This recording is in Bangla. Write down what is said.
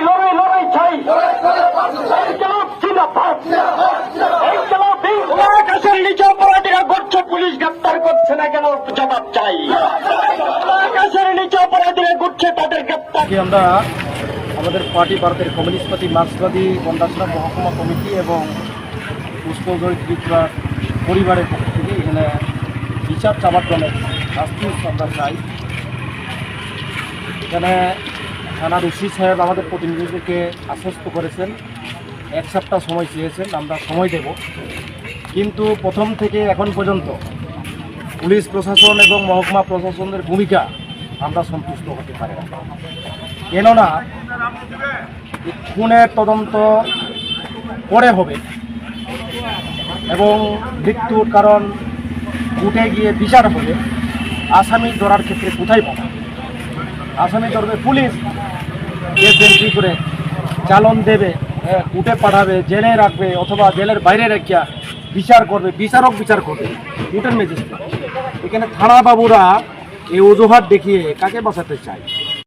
লড়াই লড়াই চাই, ইনকিলাব জিন্দাবাদ, ইনকিলাব আকাশের নিচে অপরাধীরা ঘুরছে, পুলিশ গ্রেপ্তার করছে না কেন জবাব চাই। আকাশের নিচে অপরাধীরা ঘুরছে, তাদের গ্রেপ্তার। আমরা আমাদের পার্টি ভারতের কমিউনিস্ট পার্টি মার্ক্সবাদী বন্দাসরা মহকুমা কমিটি এবং পুষ্পজয় ত্রিপুরা পরিবারের পক্ষ থেকে এখানে বিচার চাওয়ার জন্য শাস্তি আমরা চাই। এখানে থানার ওসি সাহেব আমাদের প্রতিনিধিদেরকে আশ্বস্ত করেছেন, 1 সপ্তাহ সময় চেয়েছেন, আমরা সময় দেব। কিন্তু প্রথম থেকে এখন পর্যন্ত পুলিশ প্রশাসন এবং মহকুমা প্রশাসনের ভূমিকা আমরা সন্তুষ্ট হতে পারি না। কেননা খুনের তদন্ত পরে হবে এবং মৃত্যুর কারণ কোর্টে গিয়ে বিচার হবে। আসামি ধরার ক্ষেত্রে কোথায় পাবে? আসামি ধরবে পুলিশ, কেস এন্ট্রি করে চালান দেবে, কোর্টে পাঠাবে, জেলে রাখবে অথবা জেলের বাইরে রেখে বিচার করবে, বিচারক বিচার করবে, কোর্টের ম্যাজিস্ট্রেট। এখানে থানা বাবুরা এই অজুহাত দেখিয়ে কাকে বাঁচাতে চায়?